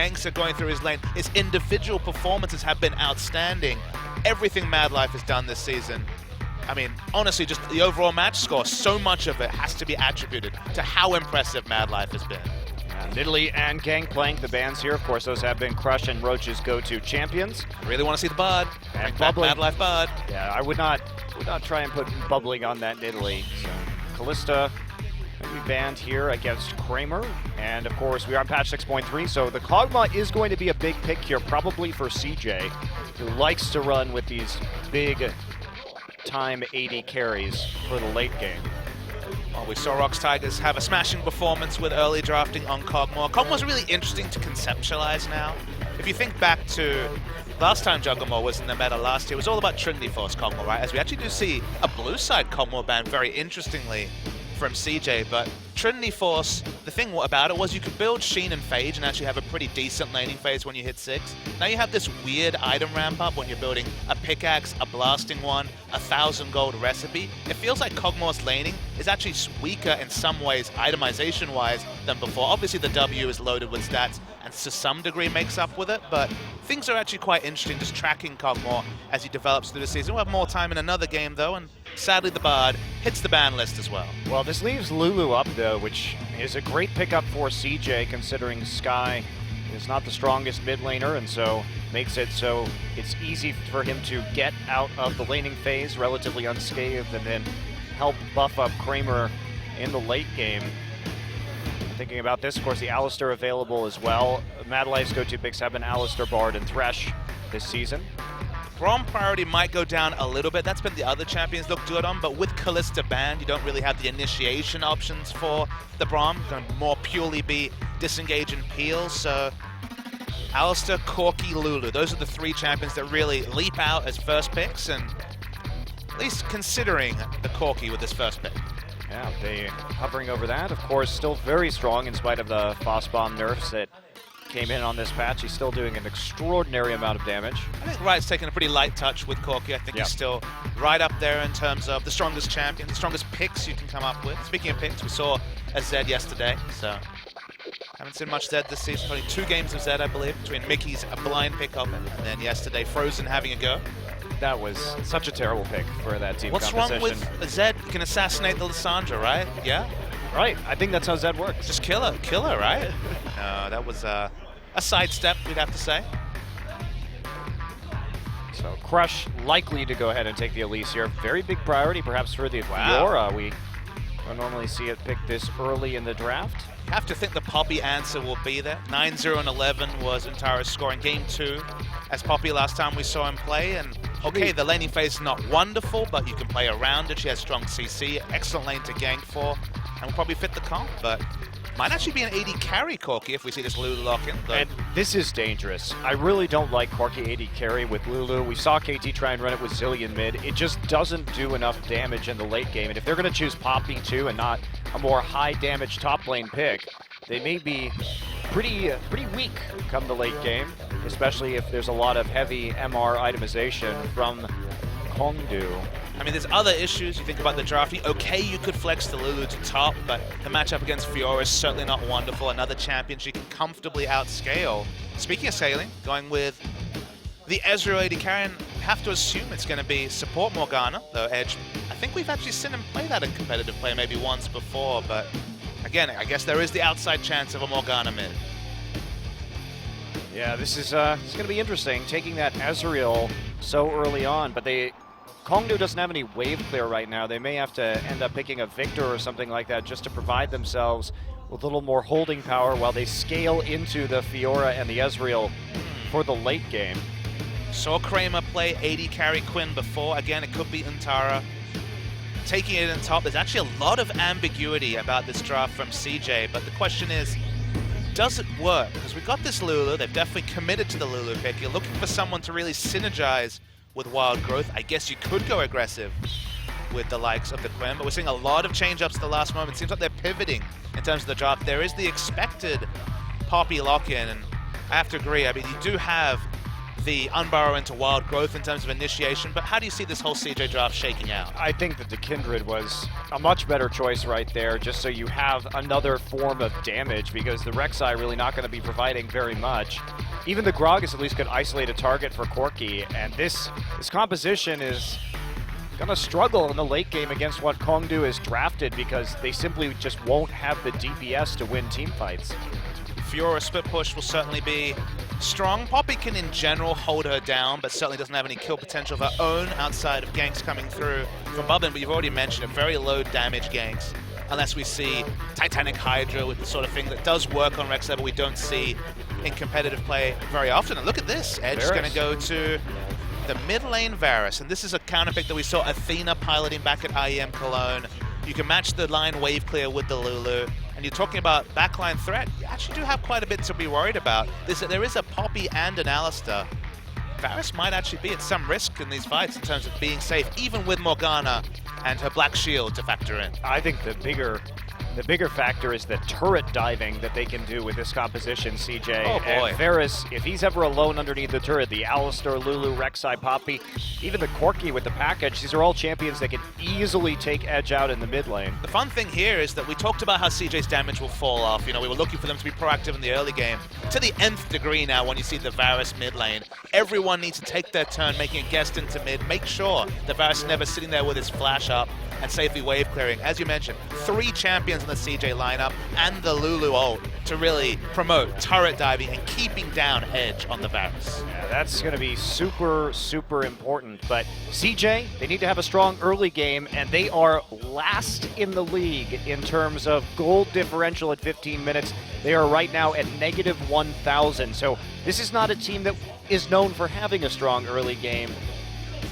ganks are going through his lane. His individual performances have been outstanding. Everything Mad Life has done this season. I mean, honestly, just the overall match score, so much of it has to be attributed to how impressive Mad Life has been. Nidalee and Gangplank, the bans here. Of course, those have been Crush and Roach's go-to champions. Really want to see the Bard. And Mad Life Bard. Yeah, I would not try and put bubbling on that Nidalee. So, Callista will be banned here against Kramer. And of course, we are on patch 6.3, so the Kog'Maw is going to be a big pick here, probably for CJ, who likes to run with these big time 80 carries for the late game. Well, we saw Rox Tigers have a smashing performance with early drafting on Kog'Maw. Kog'Maw's really interesting to conceptualize now. If you think back to last time Jugglemore was in the meta last year, it was all about Trinity Force Kog'Maw, right? As we actually do see a blue side Kog'Maw ban very interestingly from CJ, but Trinity Force, the thing about it was you could build Sheen and Phage and actually have a pretty decent laning phase when you hit 6. Now you have this weird item ramp up when you're building a pickaxe, a blasting one, 1,000 gold recipe. It feels like Kog'Maw's laning is actually weaker in some ways, itemization wise, than before. Obviously the W is loaded with stats and to some degree makes up with it, but things are actually quite interesting just tracking Kog'Maw as he develops through the season. We'll have more time in another game though, and sadly the Bard hits the ban list as well. Well, this leaves Lulu up though, which is a great pickup for CJ considering Sky is not the strongest mid laner, and so makes it so it's easy for him to get out of the laning phase relatively unscathed and then help buff up Kramer in the late game. Thinking about this, of course, the Alistar available as well. Mad Life's go-to picks have been Alistar, Bard, and Thresh this season. Braum priority might go down a little bit. That's been the other champions look good on, but with Callista banned, you don't really have the initiation options for the Braum. Going to more purely be disengage and peel, so Alistar, Corki, Lulu. Those are the 3 champions that really leap out as first picks, and at least considering the Corki with this first pick. Yeah, they hovering over that. Of course, still very strong in spite of the Phosbomb nerfs that came in on this patch. He's still doing an extraordinary amount of damage. I think Riot's taking a pretty light touch with Corki. I think he's still right up there in terms of the strongest champion, the strongest picks you can come up with. Speaking of picks, we saw a Zed yesterday, so haven't seen much Zed this season. Only 2 games of Zed, I believe, between Mickey's blind pick up and then yesterday Frozen having a go. That was such a terrible pick for that team What's composition. wrong with Zed? You can assassinate the Lissandra, right? Yeah? Right, I think that's how Zed works. Just kill her, right? No, that was a sidestep, we'd have to say. So Crush likely to go ahead and take the Elise here. Very big priority perhaps for the Fiora. We don't normally see it picked this early in the draft. Have to think the Poppy answer will be there. 9-0 and 11 was Antara's score in Game 2 as Poppy last time we saw him play. And okay, the laning phase is not wonderful, but you can play around it. She has strong CC, excellent lane to gank for, and will probably fit the comp. But might actually be an 80 carry Corki if we see this Lulu lock in. And this is dangerous. I really don't like Corki 80 carry with Lulu. We saw KT try and run it with Zillion mid. It just doesn't do enough damage in the late game. And if they're going to choose Poppy too and not a more high damage top lane pick, they may be pretty weak come the late game, especially if there's a lot of heavy MR itemization from Kongdoo. I mean, there's other issues. You think about the drafting. Okay, you could flex the Lulu to top, but the matchup against Fiora is certainly not wonderful. Another champion she can comfortably outscale. Speaking of scaling, going with the Ezreal 80 carry, and have to assume it's going to be support Morgana, though Edge. I think we've actually seen him play that in competitive play maybe once before, but again, I guess there is the outside chance of a Morgana mid. Yeah, this is going to be interesting, taking that Ezreal so early on, but Kongdoo doesn't have any wave clear right now. They may have to end up picking a Victor or something like that just to provide themselves with a little more holding power while they scale into the Fiora and the Ezreal for the late game. Saw Kramer play 80 carry Quinn before. Again, it could be Antara taking it in top. There's actually a lot of ambiguity about this draft from CJ, but the question is, does it work? Because we've got this Lulu. They've definitely committed to the Lulu pick. You're looking for someone to really synergize with Wild Growth. I guess you could go aggressive with the likes of the Quinn, but we're seeing a lot of change-ups at the last moment. It seems like they're pivoting in terms of the draft. There is the expected Poppy lock-in, and I have to agree. I mean, you do have the Unburrow into Wild Growth in terms of initiation, but how do you see this whole CJ draft shaking out? I think that the Kindred was a much better choice right there, just so you have another form of damage, because the Rek'Sai really not going to be providing very much. Even the Gragas at least could isolate a target for Corki, and this composition is going to struggle in the late game against what Kongdoo is drafted, because they simply just won't have the DPS to win team fights. Fiora split push will certainly be strong. Poppy can in general hold her down, but certainly doesn't have any kill potential of her own outside of ganks coming through from Bubbin, but you've already mentioned it, very low damage ganks, unless we see Titanic Hydra with the sort of thing that does work on Rek'Sai, but we don't see in competitive play very often. And look at this, Edge is going to go to the mid lane Varus, and this is a counter pick that we saw Athena piloting back at IEM Cologne. You can match the line wave clear with the Lulu, and you're talking about backline threat. You actually do have quite a bit to be worried about. There is a Poppy and an Alistar. Varus might actually be at some risk in these fights in terms of being safe, even with Morgana and her Black Shield to factor in. I think the bigger factor is the turret diving that they can do with this composition, CJ. Oh boy. And Varus, if he's ever alone underneath the turret, the Alistar, Lulu, Rek'Sai, Poppy, even the Corki with the package, these are all champions that can easily take Edge out in the mid lane. The fun thing here is that we talked about how CJ's damage will fall off. You know, we were looking for them to be proactive in the early game. To the nth degree now when you see the Varus mid lane. Everyone needs to take their turn making a guest into mid. Make sure that Varus is never sitting there with his flash up and safely wave clearing. As you mentioned, 3 champions in the CJ lineup and the Lulu ult to really promote turret diving and keeping down Edge on the Varus. Yeah, that's going to be super, super important. But CJ, they need to have a strong early game, and they are last in the league in terms of gold differential at 15 minutes. They are right now at -1,000. So this is not a team that is known for having a strong early game.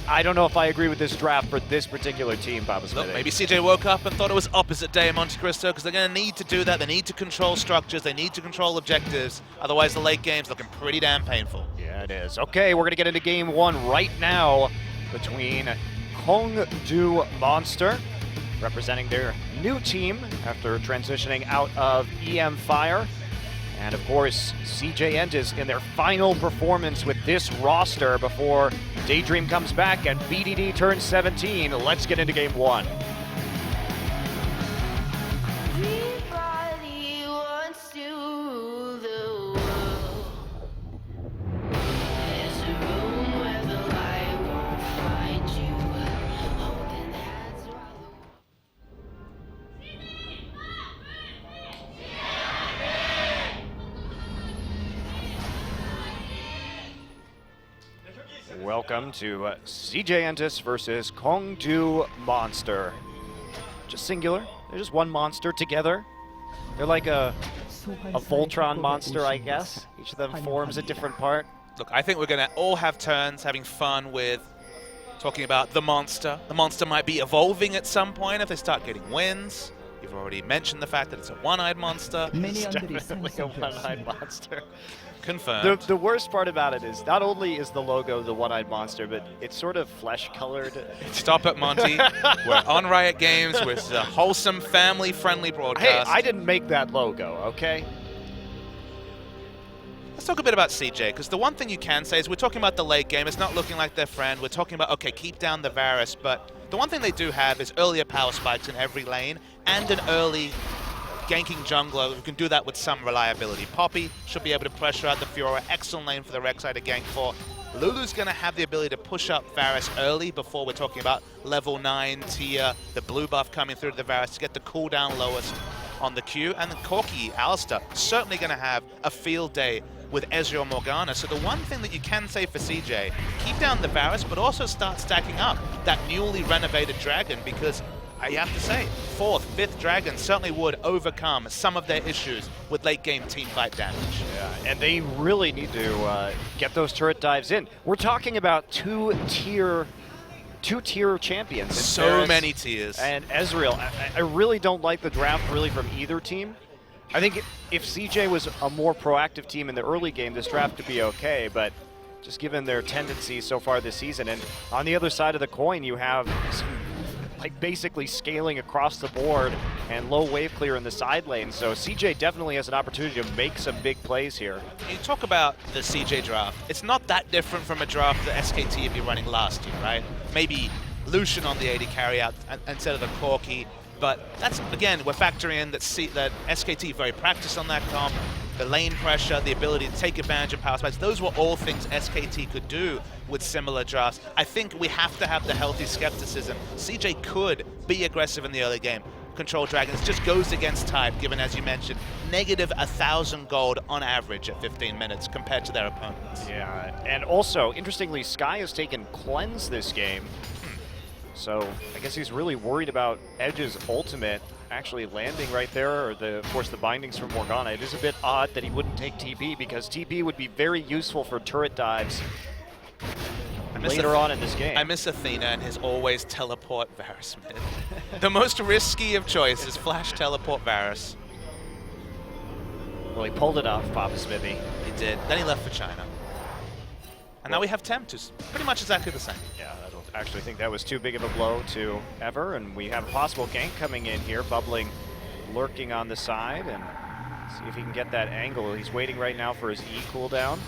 I don't know if I agree with this draft for this particular team, Baba Smith. Look, maybe CJ woke up and thought it was opposite day in Monte Cristo, because they're going to need to do that. They need to control structures. They need to control objectives. Otherwise, the late game's looking pretty damn painful. Yeah, it is. Okay, we're going to get into game 1 right now between Kongdoo Monster, representing their new team after transitioning out of EM Fire, and of course, CJ Entus in their final performance with this roster before Daydream comes back and BDD turns 17. Let's get into game 1. Everybody wants to rule the world. There's a room where the light won't find you. Holding hands while Welcome to CJ Entus versus Kongdoo Monster. Just singular. They're just one monster together. They're like a Voltron monster, I guess. Each of them forms a different part. Look, I think we're going to all have turns having fun with talking about the monster. The monster might be evolving at some point if they start getting wins. You've already mentioned the fact that it's a one-eyed monster. It's definitely a one-eyed monster. Confirmed. The worst part about it is not only is the logo the one-eyed monster, but it's sort of flesh-colored. Stop it, Monty. We're on Riot Games. We're a wholesome, family-friendly broadcast. Hey, I didn't make that logo, okay? Let's talk a bit about CJ, because the one thing you can say is we're talking about the late game. It's not looking like their friend. We're talking about, okay, keep down the Varus, but the one thing they do have is earlier power spikes in every lane and an early ganking jungler who can do that with some reliability. Poppy should be able to pressure out the Fiora. Excellent lane for the Rek'Sai to gank for. Lulu's going to have the ability to push up Varus early before we're talking about level 9 tier, the blue buff coming through to the Varus to get the cooldown lowest on the Q. And the Corki, Alistar, certainly going to have a field day with Ezreal Morgana. So the one thing that you can say for CJ, keep down the Varus, but also start stacking up that newly renovated dragon, because I have to say, 4th, 5th dragon certainly would overcome some of their issues with late game team fight damage. Yeah, and they really need to get those turret dives in. We're talking about two-tier champions. It's So Varus many tiers. and Ezreal. I really don't like the draft really from either team. I think if CJ was a more proactive team in the early game, this draft could be okay, but just given their tendencies so far this season. And on the other side of the coin, you have some like basically scaling across the board and low wave clear in the side lane. So CJ definitely has an opportunity to make some big plays here. You talk about the CJ draft. It's not that different from a draft that SKT would be running last year, right? Maybe Lucian on the AD carry out instead of the Corki. But that's, again, we're factoring in that SKT very practiced on that comp, the lane pressure, the ability to take advantage of power spikes. Those were all things SKT could do with similar drafts. I think we have to have the healthy skepticism. CJ could be aggressive in the early game. Control Dragons just goes against type, given, as you mentioned, negative 1,000 gold on average at 15 minutes compared to their opponents. Yeah, and also, interestingly, Sky has taken Cleanse this game. So I guess he's really worried about Edge's ultimate actually landing right there, or of course the bindings from Morgana. It is a bit odd that he wouldn't take TP, because TP would be very useful for turret dives later on in this game. I miss Athena and his always teleport Varus mid. The most risky of choices, flash teleport Varus. Well, he pulled it off, Papa Smithy. He did. Then he left for China. And now we have Tempt, who's pretty much exactly the same. Yeah, I don't actually think that was too big of a blow to Ever, and we have a possible gank coming in here, Bubbling lurking on the side, and see if he can get that angle. He's waiting right now for his E cooldown.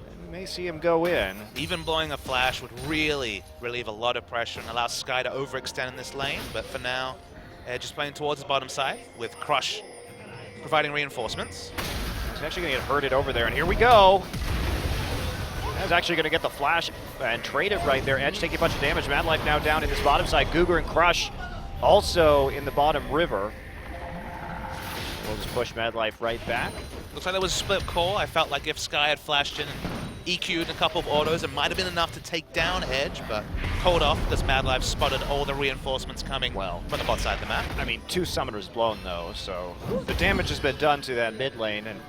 And we may see him go in. Even blowing a flash would really relieve a lot of pressure and allow Sky to overextend in this lane, but for now, Edge is playing towards the bottom side with Crush providing reinforcements. He's actually going to get hurted over there, and here we go. That's actually going to get the flash and trade it right there. Edge taking a bunch of damage. Mad Life now down in this bottom side. Cougar and Crush also in the bottom river. We'll just push Mad Life right back. Looks like there was a split call. I felt like if Sky had flashed in and EQ'd a couple of autos, it might have been enough to take down Edge, but called off because Mad Life spotted all the reinforcements coming from the bot side of the map. I mean, 2 summoners blown though, so the damage has been done to that mid lane, and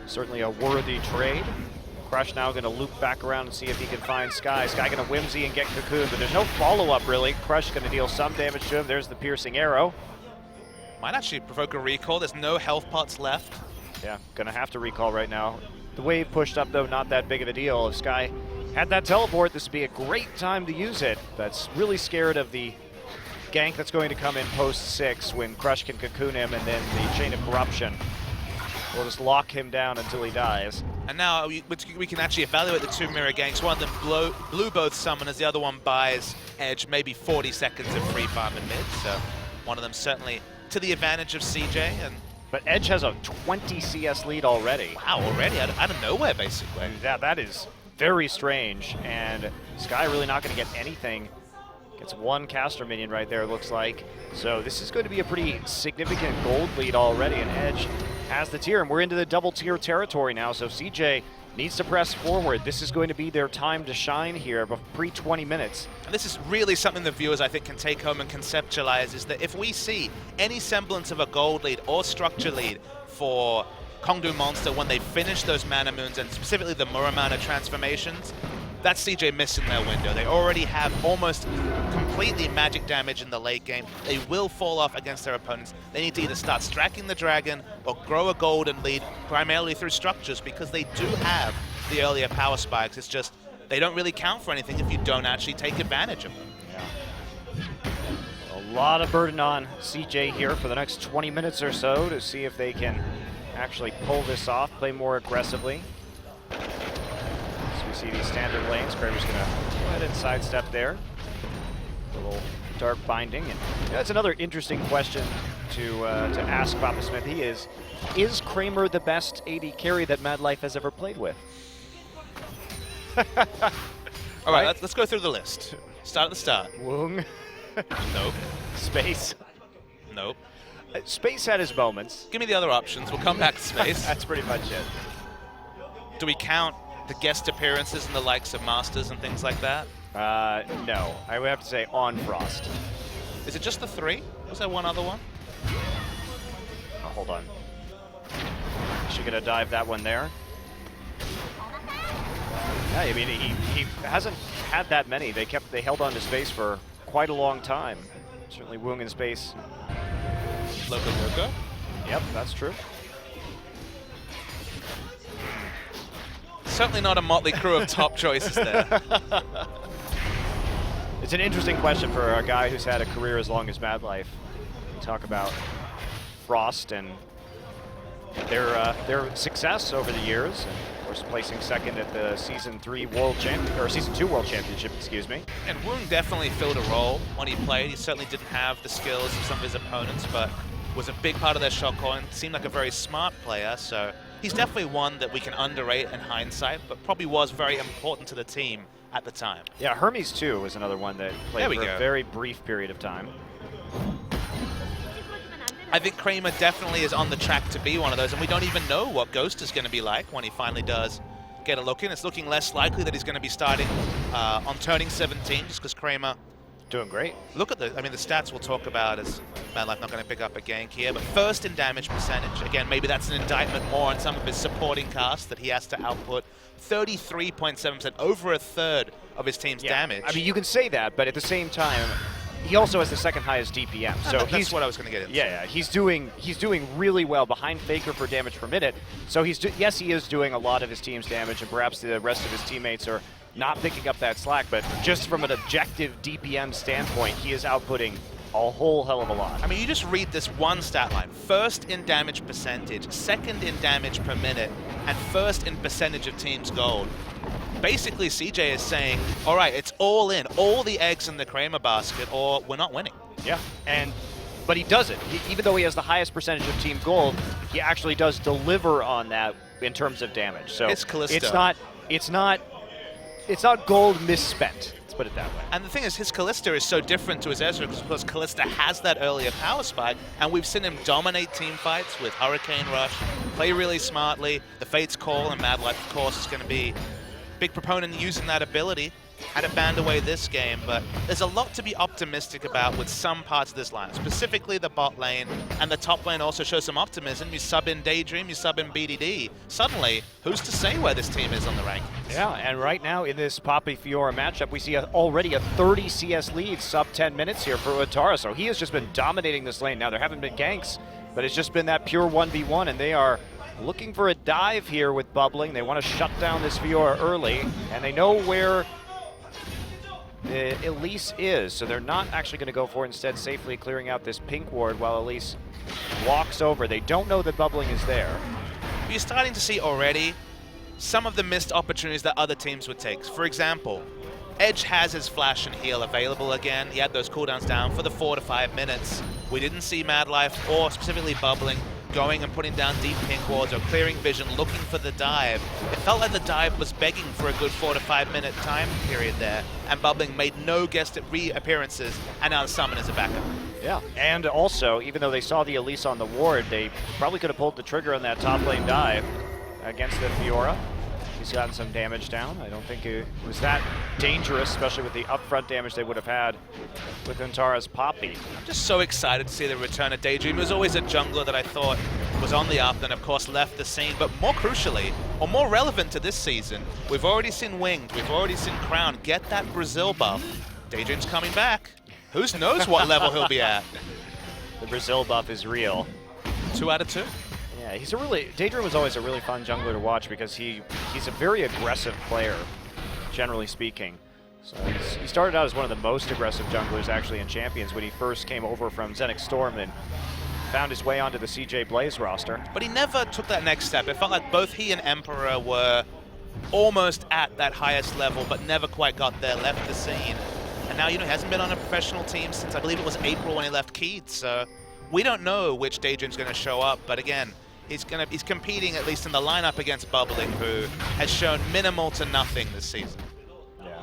certainly a worthy trade. Crush now going to loop back around and see if he can find Sky. Sky going to Whimsy and get Cocoon, but there's no follow-up really. Crush going to deal some damage to him. There's the piercing arrow. Might actually provoke a recall. There's no health pots left. Yeah, going to have to recall right now. The wave pushed up though, not that big of a deal. If Sky had that teleport, this would be a great time to use it. That's really scared of the gank that's going to come in post 6 when Crush can Cocoon him, and then the Chain of Corruption will just lock him down until he dies. And now we can actually evaluate the 2 mirror ganks. One of them blew both summoners, the other one buys Edge maybe 40 seconds of free farm in mid, so one of them certainly to the advantage of CJ. But Edge has a 20 CS lead already. Wow, already? Out of nowhere, basically. Yeah, that is very strange, and Sky really not going to get anything. Gets 1 caster minion right there, it looks like. So this is going to be a pretty significant gold lead already, and Edge has the tier, and we're into the double tier territory now, so CJ needs to press forward. This is going to be their time to shine here, but pre-20 minutes. And this is really something the viewers, I think, can take home and conceptualize, is that if we see any semblance of a gold lead or structure lead for Kongdoo Monster when they finish those mana moons, and specifically the Muramana transformations, that's CJ missing their window. They already have almost completely magic damage in the late game. They will fall off against their opponents. They need to either start stacking the dragon or grow a golden lead primarily through structures, because they do have the earlier power spikes. It's just they don't really count for anything if you don't actually take advantage of them. Yeah. A lot of burden on CJ here for the next 20 minutes or so to see if they can actually pull this off, play more aggressively. So we see these standard lanes. Kramer's going to go ahead and sidestep there. A little dark binding. And that's another interesting question to ask Papa Smithy is Kramer the best AD carry that Mad Life has ever played with? All right, let's go through the list. Start at the start. Woong. Nope. Space. Nope. Space had his moments. Give me the other options. We'll come back to Space. That's pretty much it. Do we count the guest appearances and the likes of Masters and things like that? No. I would have to say On Frost. Is it just the 3? Was there one other one? Oh, hold on. Actually gonna dive that one there. Yeah, I mean, he hasn't had that many. They held on to Space for quite a long time. Certainly Woong in Space. Loco. Yep, that's true. Certainly not a motley crew of top choices there. It's an interesting question for a guy who's had a career as long as Mad Life. We talk about Frost and their success over the years, and of course placing second at the Season 2 World Championship, excuse me. And Woong definitely filled a role when he played. He certainly didn't have the skills of some of his opponents, but was a big part of their shot calling. Seemed like a very smart player, so he's definitely one that we can underrate in hindsight, but probably was very important to the team at the time. Yeah, Hermes too was another one that played for a very brief period of time. I think Kramer definitely is on the track to be one of those, and we don't even know what Ghost is going to be like when he finally does get a look in. It's looking less likely that he's going to be starting on turning 17, just because Kramer doing great. Look at the stats we'll talk about as Mad Life not going to pick up a gank here, but first in damage percentage. Again, maybe that's an indictment more on some of his supporting cast that he has to output. 33.7%, over a third of his team's damage. I mean, you can say that, but at the same time, he also has the second highest DPM. So that's what I was going to get into. Yeah, he's doing really well behind Faker for damage per minute. So yes, he is doing a lot of his team's damage, and perhaps the rest of his teammates are not picking up that slack, but just from an objective DPM standpoint, he is outputting a whole hell of a lot. I mean, you just read this one stat line. First in damage percentage, second in damage per minute, and first in percentage of team's gold. Basically, CJ is saying, all right, it's all in, all the eggs in the Kramer basket, or we're not winning. Yeah, but he does it. Even though he has the highest percentage of team gold, he actually does deliver on that in terms of damage. So it's Callisto. It's not gold misspent. Let's put it that way. And the thing is, his Callista is so different to his Ezreal because Callista has that earlier power spike, and we've seen him dominate team fights with Hurricane Rush, play really smartly. The Fate's Call and Mad Life, of course, is going to be a big proponent using that ability. Had it banned away this game, but there's a lot to be optimistic about with some parts of this line, specifically the bot lane, and the top lane also shows some optimism. You sub in Daydream, you sub in BDD. Suddenly, who's to say where this team is on the rankings? Yeah, and right now in this Poppy Fiora matchup, we see already a 30 CS lead sub 10 minutes here for Utara, so he has just been dominating this lane. Now, there haven't been ganks, but it's just been that pure 1v1, and they are looking for a dive here with Bubbling. They want to shut down this Fiora early, and they know where Elise is, so they're not actually going to go for it, instead safely clearing out this pink ward while Elise walks over. They don't know that Bubbling is there. You're starting to see already some of the missed opportunities that other teams would take. For example, Edge has his flash and heal available again. He had those cooldowns down for the 4 to 5 minutes. We didn't see Mad Life, or specifically Bubbling, going and putting down deep pink wards or clearing vision, looking for the dive. It felt like the dive was begging for a good 4 to 5 minute time period there, and Bubbling made no guest at reappearances, and now the summon is a backup. Yeah, and also, even though they saw the Elise on the ward, they probably could have pulled the trigger on that top lane dive against the Fiora. He's gotten some damage down. I don't think it was that dangerous, especially with the upfront damage they would have had with Antara's Poppy. I'm just so excited to see the return of Daydream. He was always a jungler that I thought was on the up and of course left the scene, but more crucially, or more relevant to this season, we've already seen Winged, we've already seen Crown get that Brazil buff. Daydream's coming back. Who knows what level he'll be at? The Brazil buff is real. 2 out of 2. Yeah, Daydream was always a really fun jungler to watch because he's a very aggressive player, generally speaking. So he started out as one of the most aggressive junglers actually in Champions when he first came over from Zenix Storm and found his way onto the CJ Blaze roster. But he never took that next step. It felt like both he and Emperor were almost at that highest level, but never quite got there, left the scene. And now, he hasn't been on a professional team since I believe it was April when he left Keith, so we don't know which Daydream's going to show up, but again, he's competing at least in the lineup against Bubbling, who has shown minimal to nothing this season. Yeah,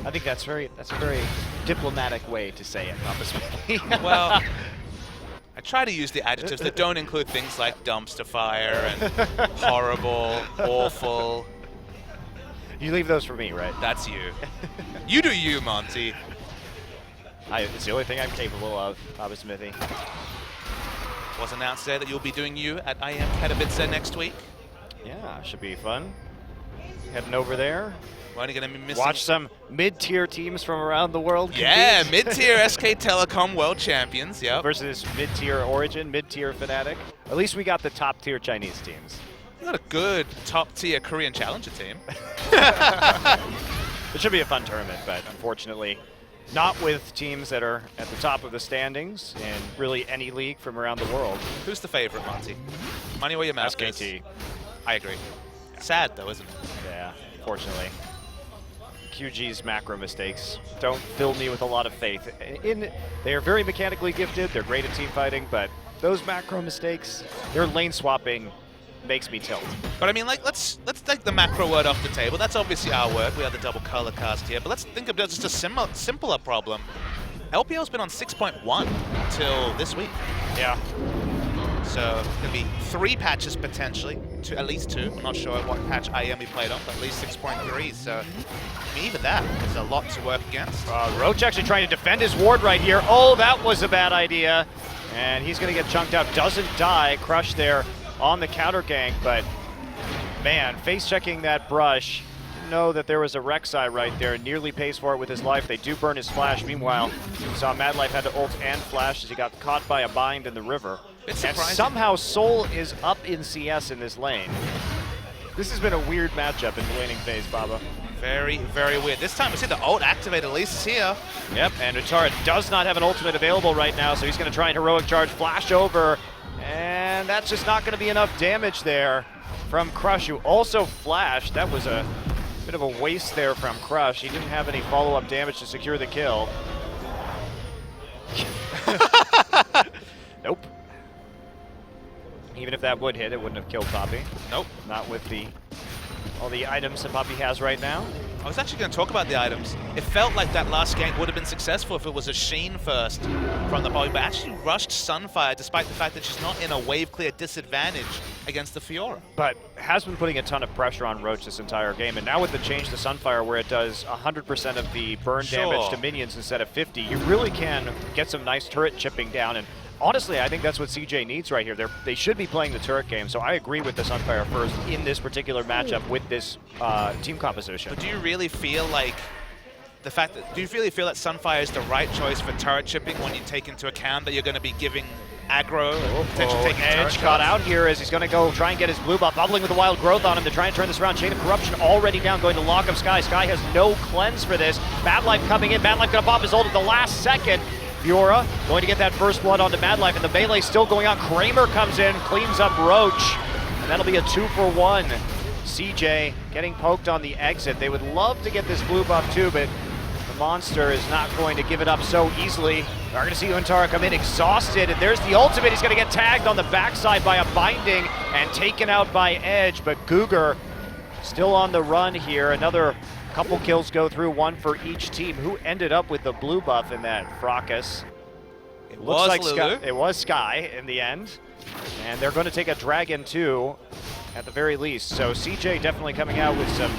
I think that's a very diplomatic way to say it, Papa Smithy. Well, I try to use the adjectives that don't include things like dumpster fire and horrible, awful. You leave those for me, right? That's you. You do you, Monty. It's the only thing I'm capable of, Papa Smithy. Was announced there that you'll be doing you at IM Katowice next week. Yeah, should be fun. Heading over there. We're only going to be missing... Watch some mid-tier teams from around the world compete. Yeah, mid-tier SK Telecom World Champions, yep. Versus mid-tier Origin, mid-tier Fnatic. At least we got the top-tier Chinese teams. We got a good top-tier Korean Challenger team. It should be a fun tournament, but unfortunately, not with teams that are at the top of the standings in really any league from around the world. Who's the favorite, Monty? Money where your mouth is. SKT. I agree. Sad, though, isn't it? Yeah, fortunately. QG's macro mistakes don't fill me with a lot of faith. They are very mechanically gifted, they're great at team fighting, but those macro mistakes, their lane swapping makes me tilt. But I mean, like, let's take the macro word off the table. That's obviously our word. We have the double color cast here. But let's think of just a simpler problem. LPL's been on 6.1 till this week. Yeah. So it's going to be 3 patches potentially, at least 2. I'm not sure what patch IEM we played on, but at least 6.3. So I mean, even that is a lot to work against. Roach actually trying to defend his ward right here. Oh, that was a bad idea. And he's going to get chunked out. Doesn't die. Crush there on the counter gank, but man, face checking that brush. Didn't know that there was a Rek'Sai right there. Nearly pays for it with his life. They do burn his flash. Meanwhile, we saw Mad Life had to ult and flash as he got caught by a bind in the river. And somehow Soul is up in CS in this lane. This has been a weird matchup in the laning phase, Baba. Very, very weird. This time we see the ult activate, at least here. Yep, and Utara does not have an ultimate available right now, so he's going to try and heroic charge, flash over, and that's just not going to be enough damage there from Crush, who also flashed. That was a bit of a waste there from Crush. He didn't have any follow-up damage to secure the kill. Nope. Even if that would hit, it wouldn't have killed Poppy. Nope. Not with all the items that Poppy has right now. I was actually going to talk about the items. It felt like that last gank would have been successful if it was a Sheen first from the Poppy, but actually rushed Sunfire despite the fact that she's not in a wave clear disadvantage against the Fiora. But has been putting a ton of pressure on Roach this entire game, and now with the change to Sunfire where it does 100% of the burn damage to minions instead of 50, you really can get some nice turret chipping down. And honestly, I think that's what CJ needs right here. They should be playing the turret game, so I agree with the Sunfire first in this particular matchup with this team composition. But do you really feel like do you really feel that Sunfire is the right choice for turret chipping when you take into account that you're going to be giving aggro, potentially taking Edge caught out here as he's going to go try and get his blue buff, bubbling with the wild growth on him to try and turn this around. Chain of Corruption already down, going to lock up Sky. Sky has no cleanse for this. Mad Life coming in. Mad Life going to pop his ult at the last second. Fiora going to get that first blood onto Mad Life, and the melee still going on. Kramer comes in, cleans up Roach, and that'll be a 2-for-1. CJ getting poked on the exit. They would love to get this blue buff too, but the monster is not going to give it up so easily. We're going to see Untara come in exhausted, and there's the ultimate. He's going to get tagged on the backside by a binding and taken out by Edge, but Cougar still on the run here. Another couple kills go through, one for each team. Who ended up with the blue buff in that fracas? It was like Sky. It was Sky in the end, and they're going to take a Dragon too, at the very least. So CJ definitely coming out with some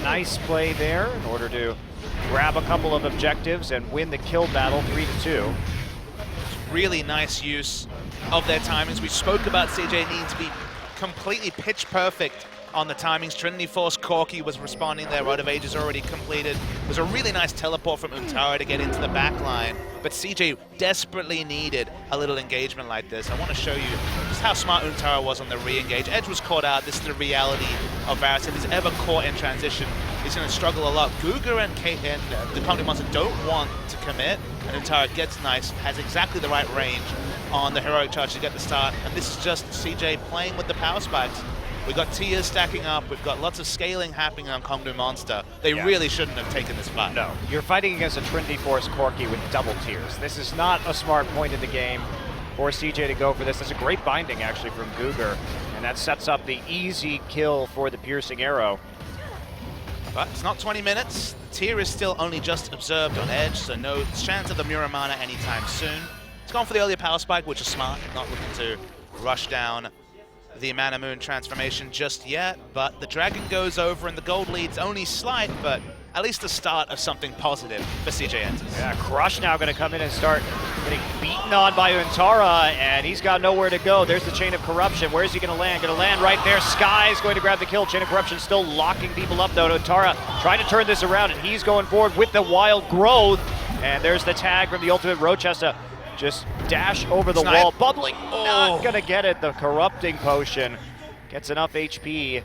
nice play there in order to grab a couple of objectives and win the kill battle 3-2. Really nice use of their timings. We spoke about CJ needing to be completely pitch perfect on the timings. Trinity Force Corki was responding there. Rite of Ages already completed. It was a really nice teleport from Untara to get into the back line, but CJ desperately needed a little engagement like this. I want to show you just how smart Untara was on the re-engage. Edge was caught out. This is the reality of Varus. If he's ever caught in transition, he's going to struggle a lot. Guga and Kate and the Kongdoo monster don't want to commit, and Untara gets nice, has exactly the right range on the heroic charge to get the start, and this is just CJ playing with the power spikes. We've got tiers stacking up. We've got lots of scaling happening on Kongdoo Monster. They really shouldn't have taken this fight. No, you're fighting against a Trinity Force Corki with double tiers. This is not a smart point in the game for CJ to go for this. That's a great binding, actually, from Cougar, and that sets up the easy kill for the piercing arrow. But it's not 20 minutes. The tier is still only just observed on Edge, so no chance of the Muramana anytime soon. It's gone for the earlier power spike, which is smart. Not looking to rush down the Mana Moon transformation just yet, but the Dragon goes over and the gold lead's only slight, but at least the start of something positive for CJ Entus. Yeah, Crush now going to come in and start getting beaten on by Untara, and he's got nowhere to go. There's the Chain of Corruption. Where's he going to land? Going to land right there. Sky's going to grab the kill. Chain of Corruption still locking people up, though. Untara trying to turn this around, and he's going forward with the wild growth. And there's the tag from the ultimate. Roach has to just dash over the wall. Bubbling, not gonna get it. The corrupting potion gets enough HP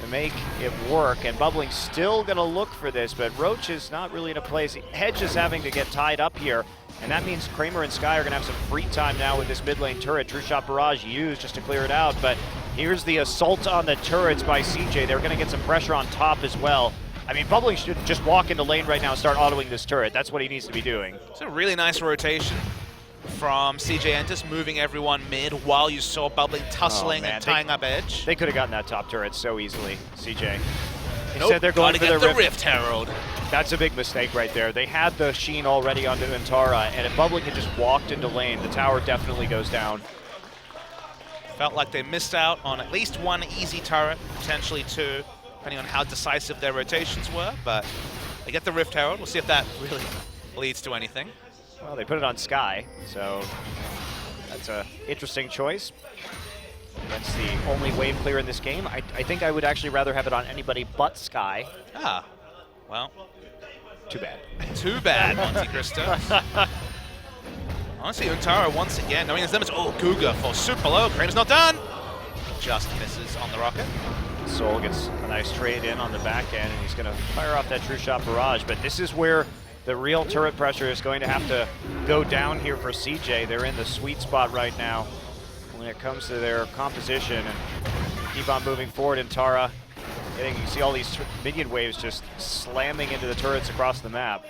to make it work, and Bubbling's still going to look for this, but Roach is not really in a place. Hedge is having to get tied up here, and that means Kramer and Sky are going to have some free time now with this mid lane turret. True Shot Barrage used just to clear it out, but here's the assault on the turrets by CJ. They're going to get some pressure on top as well. I mean, Bubbling should just walk into lane right now and start autoing this turret. That's what he needs to be doing. It's a really nice rotation from CJ Entus, moving everyone mid while you saw Bubbling tussling and tying up edge. They could have gotten that top turret so easily, CJ. Nope, Instead, they're going for the the Rift Herald. That's a big mistake right there. They had the Sheen already onto Antara, and if Bubbling had just walked into lane, the tower definitely goes down. Felt like they missed out on at least one easy turret, potentially two, depending on how decisive their rotations were, but they get the Rift Herald. We'll see if that really leads to anything. Well, they put it on Sky, so that's an interesting choice. That's the only wave clear in this game. I think I would actually rather have it on anybody but Sky. Ah, well. Too bad. Too bad, Monte Cristo. Honestly, Untara once again, knowing his limits. Oh, Guga for super low. Kramer's not done. Just misses on the rocket. Soul gets a nice trade in on the back end, and he's going to fire off that True Shot Barrage. But this is where the real turret pressure is going to have to go down here for CJ. They're in the sweet spot right now when it comes to their composition, and keep on moving forward. And Tara, you can see all these minion waves just slamming into the turrets across the map.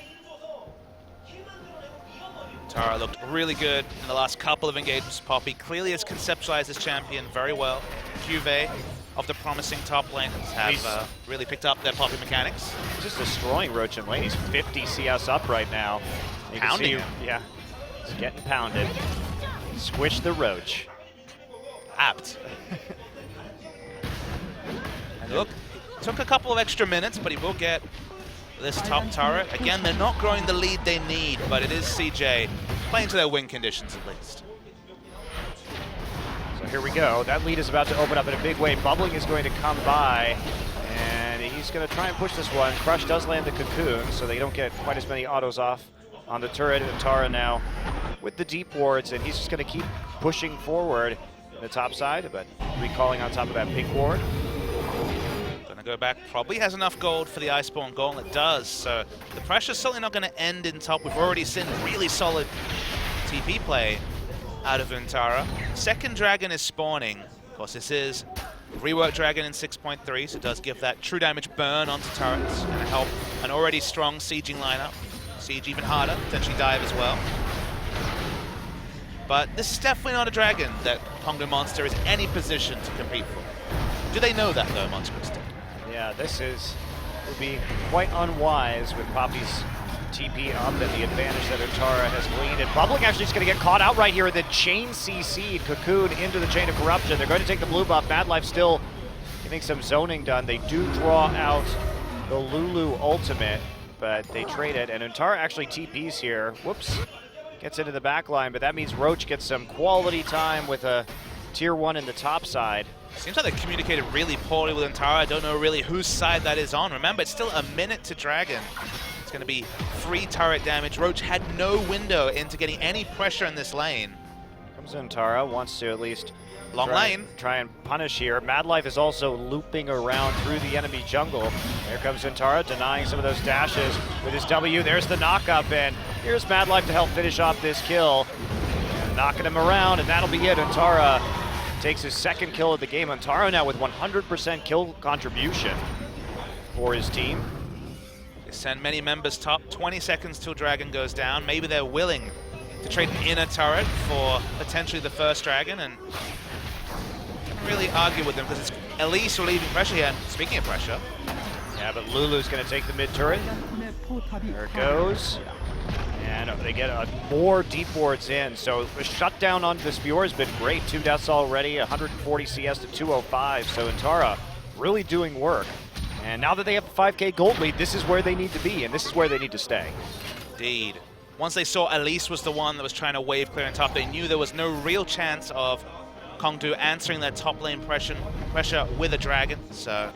Tara looked really good in the last couple of engagements. Poppy clearly has conceptualized this champion very well. Juve of the promising top laners have really picked up their Poppy mechanics. He's just destroying Roach in lane. He's 50 CS up right now. You can Pounding see, him. yeah, he's getting pounded. Squish the Roach. Apt. And look, took a couple of extra minutes, but he will get this top turret. Again, they're not growing the lead they need, but it is CJ playing to their win conditions at least. So here we go. That lead is about to open up in a big way. Bubbling is going to come by, and he's going to try and push this one. Crush does land the cocoon, so they don't get quite as many autos off on the turret. And Tara now with the deep wards, and he's just going to keep pushing forward the top side, but recalling on top of that pink ward. Gonna go back, probably has enough gold for the Iceborne Gauntlet, does, so the pressure's certainly not gonna end in top. We've already seen really solid TP play out of Untara. Second dragon is spawning. Of course, this is reworked dragon in 6.3, so it does give that true damage burn onto turrets and help an already strong sieging lineup. Siege even harder, potentially dive as well. But this is definitely not a dragon that Kongdoo Monster is any position to compete for. Do they know that though, Monster Cristo? Yeah, this would be quite unwise with Poppy's TP up and the advantage that Untara has gleaned. And Bubbling actually is going to get caught out right here. The chain CC Cocoon into the Chain of Corruption. They're going to take the blue buff. Mad Life still getting some zoning done. They do draw out the Lulu ultimate, but they trade it. And Untara actually TPs here. Whoops. Gets into the back line, but that means Roach gets some quality time with a tier 1 in the top side. Seems like they communicated really poorly with Untara. I don't know really whose side that is on. Remember, it's still a minute to Dragon. It's going to be free turret damage. Roach had no window into getting any pressure in this lane. Comes Untara, wants to at least Long lane. Try and punish here. Mad Life is also looping around through the enemy jungle. There comes Untara, denying some of those dashes with his W. There's the knockup, and here's Mad Life to help finish off this kill. And knocking him around, and that'll be it. Untara takes his second kill of the game. Untara now with 100% kill contribution for his team. They send many members top. 20 seconds till Dragon goes down. Maybe they're willing to trade an inner turret for potentially the first Dragon, and really argue with them because it's Elise relieving pressure here. And speaking of pressure, yeah, but Lulu's going to take the mid turret. There it goes. And they get more deep wards in. So the shutdown on this Fiora has been great. 2 deaths already, 140 CS to 205. So Untara really doing work. And now that they have a 5K gold lead, this is where they need to be, and this is where they need to stay. Indeed. Once they saw Elise was the one that was trying to wave clear on top, they knew there was no real chance of Kongdoo answering their top lane pressure with a dragon. So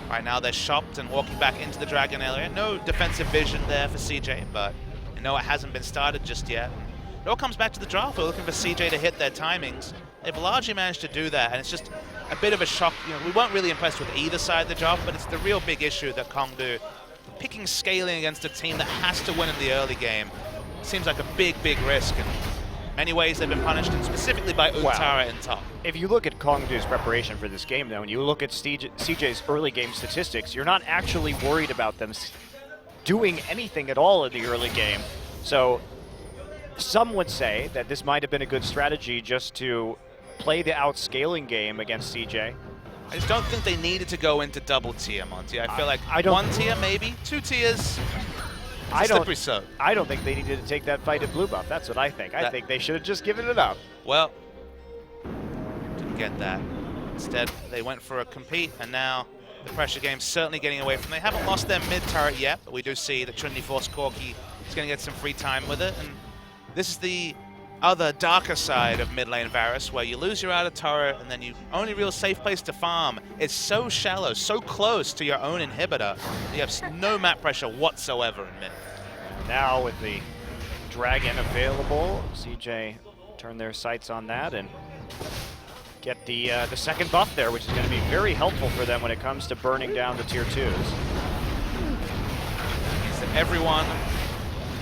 right now they're shopped and walking back into the dragon area. No defensive vision there for CJ, but you know it hasn't been started just yet. It all comes back to the draft. We're looking for CJ to hit their timings. They've largely managed to do that, and it's just a bit of a shock. You know, we weren't really impressed with either side of the job, but it's the real big issue that Kongdoo picking scaling against a team that has to win in the early game seems like a big, big risk. And in many ways, they've been punished, and specifically by Untara in top. If you look at Kongdoo's preparation for this game, though, and you look at CJ's early game statistics, you're not actually worried about them doing anything at all in the early game. So some would say that this might have been a good strategy just to play the outscaling game against CJ. I just don't think they needed to go into double tier, Monty. I feel like one tier, maybe. 2 tiers, I slippery slope. I don't think they needed to take that fight at blue buff. That's what I think. I think they should have just given it up. Well, didn't get that. Instead, they went for a compete, and now the pressure game's certainly getting away from them. They haven't lost their mid turret yet, but we do see that Trinity Force Corki is going to get some free time with it. And this is the other darker side of mid lane Varus, where you lose your outer turret, and then you only real safe place to farm is so shallow, so close to your own inhibitor. You have no map pressure whatsoever in mid. Now with the Dragon available, CJ turn their sights on that and get the second buff there, which is going to be very helpful for them when it comes to burning down the tier 2s. Means that everyone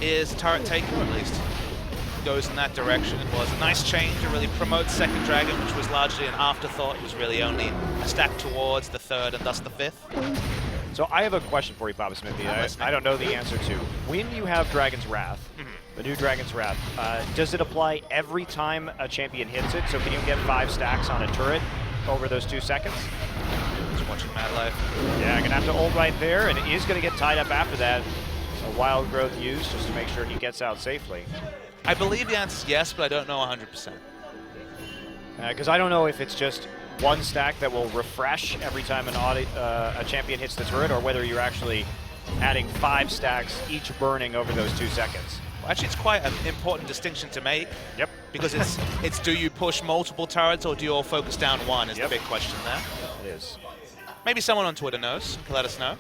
is turret taker, or at least goes in that direction. It was a nice change to really promote second Dragon, which was largely an afterthought. It was really only a stack towards the third and thus the fifth. So I have a question for you, Papa Smithy. I don't know the answer to. When you have Dragon's Wrath, the new Dragon's Wrath, does it apply every time a champion hits it? So can you get 5 stacks on a turret over those 2 seconds? Just watching Mad Life. Yeah, I'm going to have to ult right there, and it is going to get tied up after that. So Wild Growth used just to make sure he gets out safely. I believe the answer is yes, but I don't know 100%. Because I don't know if it's just 1 stack that will refresh every time a champion hits the turret, or whether you're actually adding 5 stacks, each burning over those 2 seconds. Well, actually, it's quite an important distinction to make. Yep. Because it's do you push multiple turrets, or do you all focus down one is the big question there. It is. Maybe someone on Twitter knows and can let us know.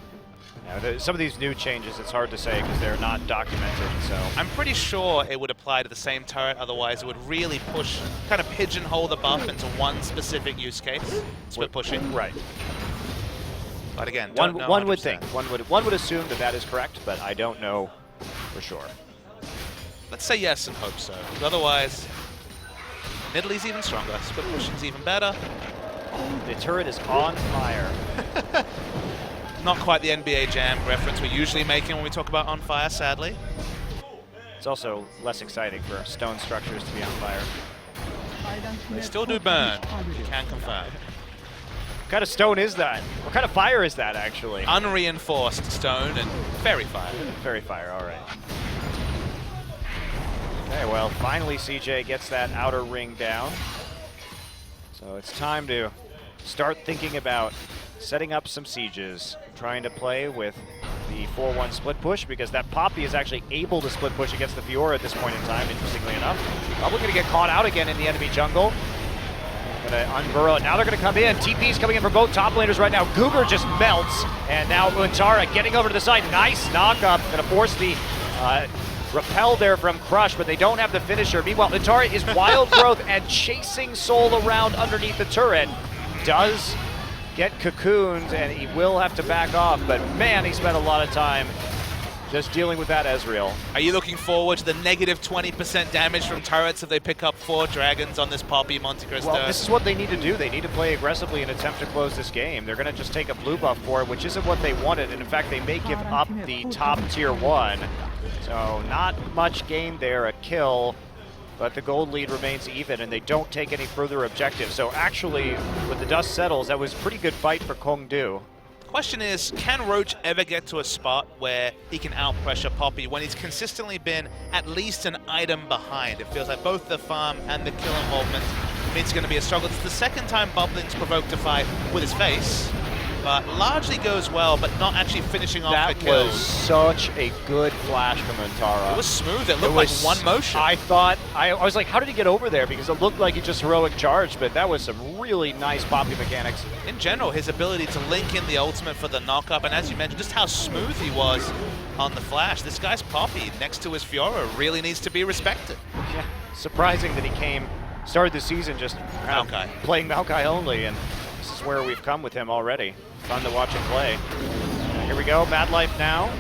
Yeah, some of these new changes, it's hard to say because they're not documented, so. I'm pretty sure it would apply to the same turret, otherwise it would really push, kind of pigeonhole the buff into one specific use case. Split pushing. Right. But again, one would think, one would assume that that is correct, but I don't know for sure. Let's say yes and hope so. Otherwise, Italy's even stronger. Split pushing's even better. The turret is on fire. Not quite the NBA Jam reference we're usually making when we talk about on fire, sadly. It's also less exciting for stone structures to be on fire. They still do burn, you can confirm. What kind of stone is that? What kind of fire is that, actually? Unreinforced stone and fairy fire. Fairy fire, all right. Okay, well, finally CJ gets that outer ring down. So it's time to start thinking about setting up some sieges, trying to play with the 4-1 split push, because that Poppy is actually able to split push against the Fiora at this point in time, interestingly enough. Probably going to get caught out again in the enemy jungle. Going to unburrow it. Now they're going to come in. TP's coming in for both top laners right now. Cougar just melts, and now Untara getting over to the side. Nice knock-up. Going to force the repel there from Crush, but they don't have the finisher. Meanwhile, Untara is Wild Growth and chasing Soul around underneath the turret. Does get cocooned, and he will have to back off, but man, he spent a lot of time just dealing with that Ezreal. Are you looking forward to the negative 20% damage from turrets if they pick up 4 dragons on this Poppy Monte Cristo? Well, this is what they need to do. They need to play aggressively and attempt to close this game. They're going to just take a blue buff for it, which isn't what they wanted, and in fact, they may give up the top tier 1. So not much gain there, a kill, but the gold lead remains even, and they don't take any further objectives. So actually, when the dust settles, that was a pretty good fight for Kongdoo. The question is, can Roach ever get to a spot where he can out-pressure Poppy when he's consistently been at least an item behind? It feels like both the farm and the kill involvement means it's going to be a struggle. It's the second time Bubbling's provoked a fight with his face, but largely goes well, but not actually finishing off the kills. That was such a good flash from Untara. It was smooth. It looked like one motion. I was like, how did he get over there? Because it looked like he just heroic charged, but that was some really nice Poppy mechanics. In general, his ability to link in the ultimate for the knock-up, and as you mentioned, just how smooth he was on the flash. This guy's Poppy next to his Fiora really needs to be respected. Yeah, surprising that he came started the season just kind of Maokai. playing Maokai only, and this is where we've come with him already. Fun to watch him play. Here we go, Mad Life now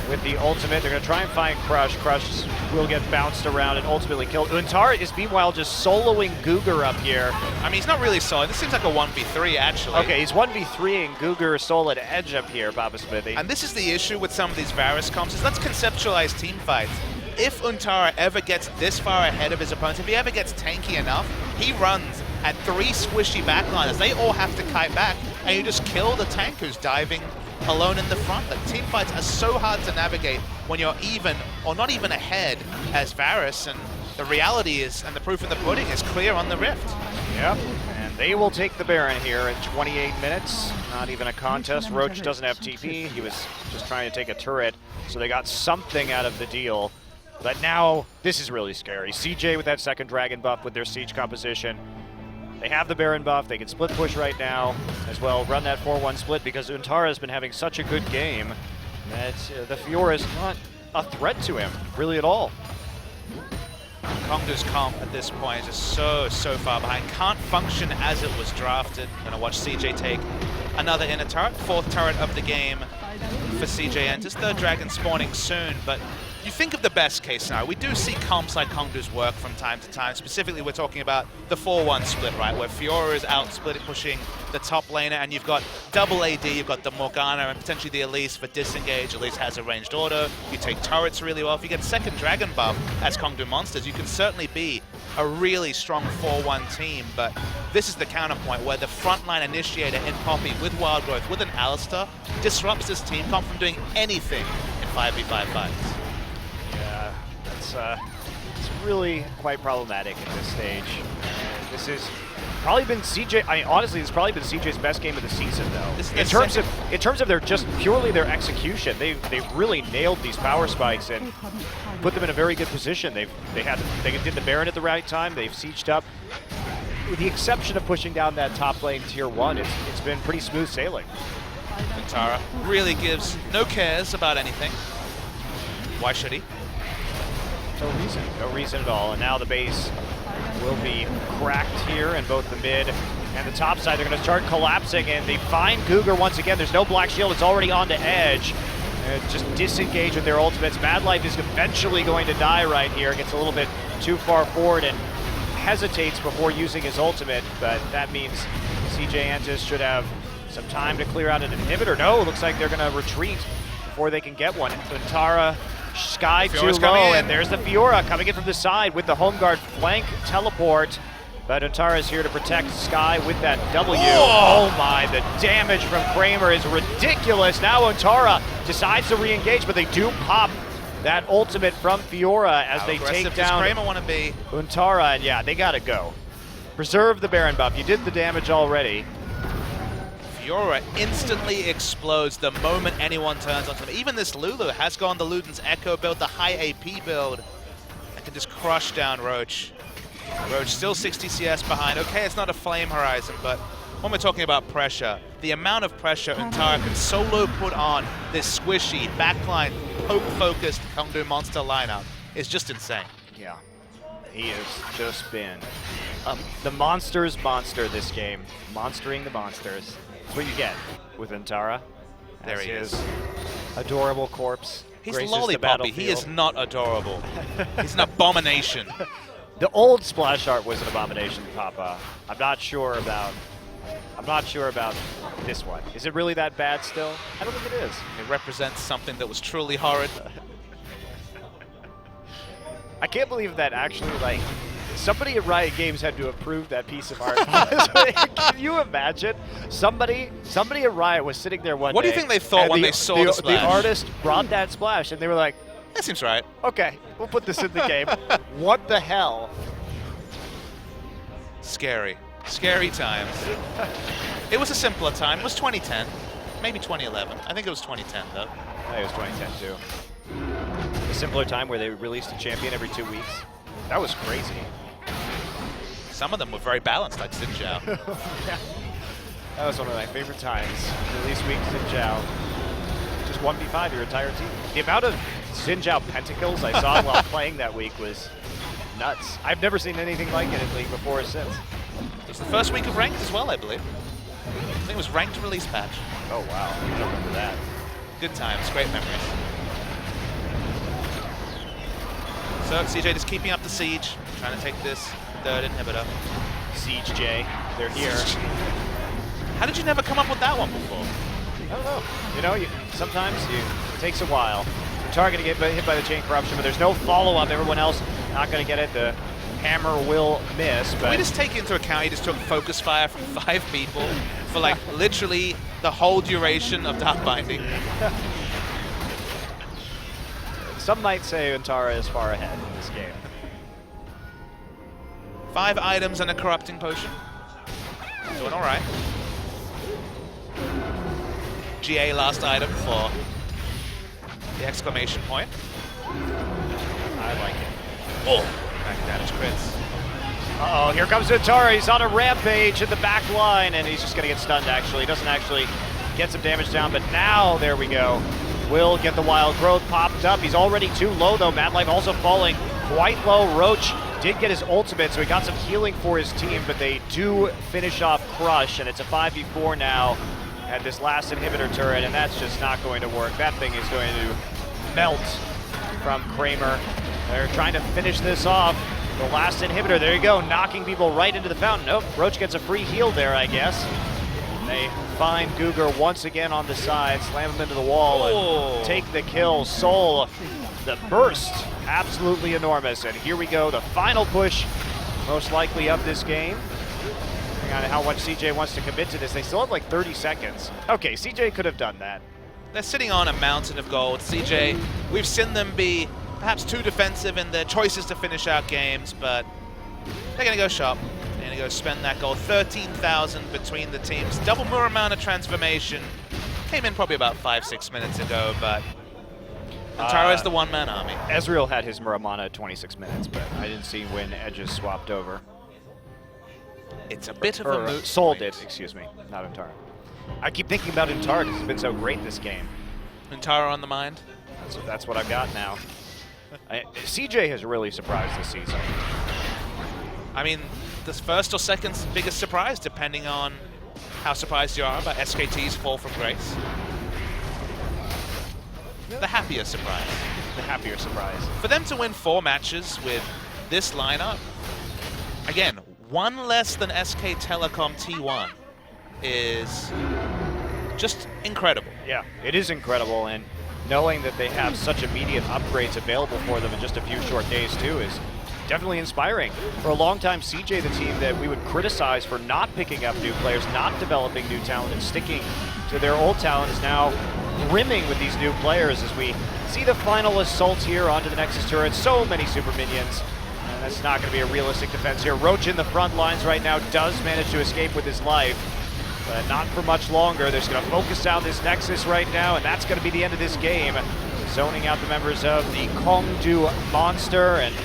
with the ultimate. They're going to try and find Crush. Crush will get bounced around and ultimately killed. Untara is meanwhile just soloing Guger up here. I mean, he's not really solid. This seems like a 1v3, actually. Okay, he's 1v3 and Guger solo at edge up here, Baba Smithy. And this is the issue with some of these Varus comps, is let's conceptualize team fights. If Untara ever gets this far ahead of his opponents, if he ever gets tanky enough, he runs at 3 squishy backliners. They all have to kite back, and you just kill the tank who's diving alone in the front. Like, team fights are so hard to navigate when you're even or not even ahead as Varus, and the reality is, and the proof of the pudding is clear on the Rift. Yep, and they will take the Baron here in 28 minutes. Not even a contest. Roach doesn't have TP. He was just trying to take a turret, so they got something out of the deal. But now, this is really scary. CJ with that second Dragon buff with their Siege composition. They have the Baron buff. They can split push right now as well. Run that 4-1 split because Untara has been having such a good game that the Fiora is not a threat to him, really at all. Kongdoo's comp at this point is so far behind. Can't function as it was drafted. Gonna watch CJ take another inner turret. 4th turret of the game for CJ Entus. 3rd Dragon spawning soon, but you think of the best case scenario. We do see comps like Kongdoo's work from time to time. Specifically, we're talking about the 4-1 split, right? Where Fiora is out splitting, pushing the top laner, and you've got double AD, you've got the Morgana, and potentially the Elise for disengage. Elise has a ranged auto. You take turrets really well. If you get 2nd Dragon buff as Kongdoo monsters, you can certainly be a really strong 4-1 team. But this is the counterpoint where the frontline initiator in Poppy with Wild Growth, with an Alistar, disrupts this team comp from doing anything in 5v5 fights. It's really quite problematic at this stage. This has probably been CJ. I mean, honestly, it's probably been CJ's best game of the season, though. In terms of their just purely their execution, they've really nailed these power spikes and put them in a very good position. They did the Baron at the right time. They've sieged up. With the exception of pushing down that top lane tier 1, it's been pretty smooth sailing. Untara really gives no cares about anything. Why should he? No reason at all. And now the base will be cracked here in both the mid and the top side. They're going to start collapsing, and they find Guger once again. There's no Black Shield. It's already on to edge. Just disengage with their ultimates. Mad Life is eventually going to die right here. Gets a little bit too far forward and hesitates before using his ultimate, but that means CJ Entus should have some time to clear out an inhibitor. No, it looks like they're going to retreat before they can get one. Untara, Sky too low, and there's the Fiora coming in from the side with the home guard flank teleport. But Untara is here to protect Sky with that W. Oh my, the damage from Kramer is ridiculous. Now Untara decides to re-engage, but they do pop that ultimate from Fiora as they take down Kramer want to be? Untara, and yeah, they gotta go. Preserve the Baron buff. You did the damage already. Fiora instantly explodes the moment anyone turns onto him. Even this Lulu has gone the Luden's Echo build, the high AP build, that can just crush down Roach. Roach still 60 CS behind. Okay, it's not a Flame Horizon, but when we're talking about pressure, the amount of pressure Untara can solo put on this squishy, backline, poke-focused Kongdoo monster lineup is just insane. Yeah, he has just been the monster's monster this game. Monstering the monsters. That's what you get with Untara. There he is. Adorable corpse. He's lollipoppy. He is not adorable. He's an abomination. The old splash art was an abomination, Papa. I'm not sure about this one. Is it really that bad still? I don't think it is. It represents something that was truly horrid. I can't believe that actually, like, somebody at Riot Games had to approve that piece of art. Can you imagine? Somebody at Riot was sitting there one day. What do you think they thought when they saw the splash? The artist brought that splash, and they were like, that seems right. Okay, we'll put this in the game. What the hell? Scary. Scary times. It was a simpler time. It was 2010. Maybe 2011. I think it was 2010, though. I think it was 2010, too. A simpler time where they released a champion every 2 weeks. That was crazy. Some of them were very balanced, like Xin Zhao. Yeah. That was one of my favorite times. Release week, Xin Zhao. Just 1v5 your entire team. The amount of Xin Zhao pentakills I saw while playing that week was nuts. I've never seen anything like it in League before or since. It was the first week of ranked as well, I believe. I think it was ranked release patch. Oh wow, I don't remember that. Good times, great memories. So CJ just keeping up the siege, trying to take this third inhibitor. Siege J, they're here. How did you never come up with that one before? I don't know. You know, it takes a while. The target to get hit by the chain corruption, but there's no follow-up. Everyone else not going to get it. The hammer will miss. But Can we just take into account he just took focus fire from 5 people for like literally the whole duration of Dark Binding? Some might say Untara is far ahead in this game. 5 items and a corrupting potion. Doing all right. GA last item for the exclamation point. I like it. Oh, back damage crits. Uh-oh, here comes Untara. He's on a rampage in the back line, and he's just going to get stunned, actually. He doesn't actually get some damage down, but now, there we go. Will get the wild growth popped up. He's already too low, though. Mad Life also falling quite low. Roach did get his ultimate, so he got some healing for his team, but they do finish off Crush, and it's a 5v4 now at this last inhibitor turret, and that's just not going to work. That thing is going to melt from Kramer. They're trying to finish this off. The last inhibitor, there you go, knocking people right into the fountain. Nope, Roach gets a free heal there, I guess. They find Googer once again on the side, slam him into the wall, and take the kill. Soul, the burst, absolutely enormous. And here we go, the final push, most likely of this game. Depending on how much CJ wants to commit to this, they still have like 30 seconds. Okay, CJ could have done that. They're sitting on a mountain of gold. CJ, we've seen them be perhaps too defensive in their choices to finish out games, but they're going to go sharp. They're going to go spend that gold. 13,000 between the teams. Double Muramana transformation. Came in probably about 5-6 minutes ago, but Untara is the one-man army. Ezreal had his Muramana at 26 minutes, but I didn't see when Edges swapped over. It's a bit of a moot Soul point. did, excuse me, not Untara. I keep thinking about Untara because he's been so great this game. Untara on the mind. That's what I've got now. CJ has really surprised this season. I mean, this first or second biggest surprise, depending on how surprised you are about SKT's fall from grace. The happier surprise. The happier surprise. For them to win 4 matches with this lineup, again, 1 less than SK Telecom T1 is just incredible. Yeah, it is incredible, and knowing that they have such immediate upgrades available for them in just a few short days too is definitely inspiring. For a long time, CJ, the team that we would criticize for not picking up new players, not developing new talent, and sticking to their old talent, is now brimming with these new players as we see the final assault here onto the Nexus turret. So many super minions, and that's not going to be a realistic defense here. Roach in the front lines right now does manage to escape with his life, but not for much longer. They're just going to focus down this Nexus right now, and that's going to be the end of this game. Zoning out the members of the Kongdoo monster, and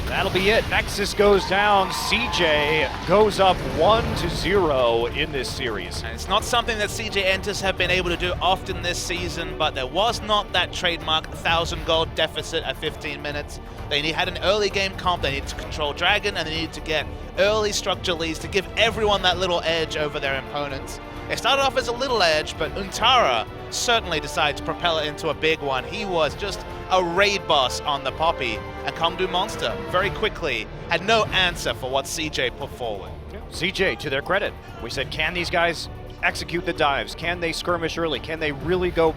that'll be it. Nexus goes down. CJ goes up 1-0 in this series. And it's not something that CJ Entus have been able to do often this season, but there was not that trademark 1,000 gold deficit at 15 minutes. They had an early game comp, they needed to control Dragon, and they needed to get early structure leads to give everyone that little edge over their opponents. It started off as a little edge, but Untara certainly decided to propel it into a big one. He was just a raid boss on the Poppy, and Kongdoo Monster very quickly had no answer for what CJ put forward. CJ, to their credit, we said, can these guys execute the dives? Can they skirmish early? Can they really go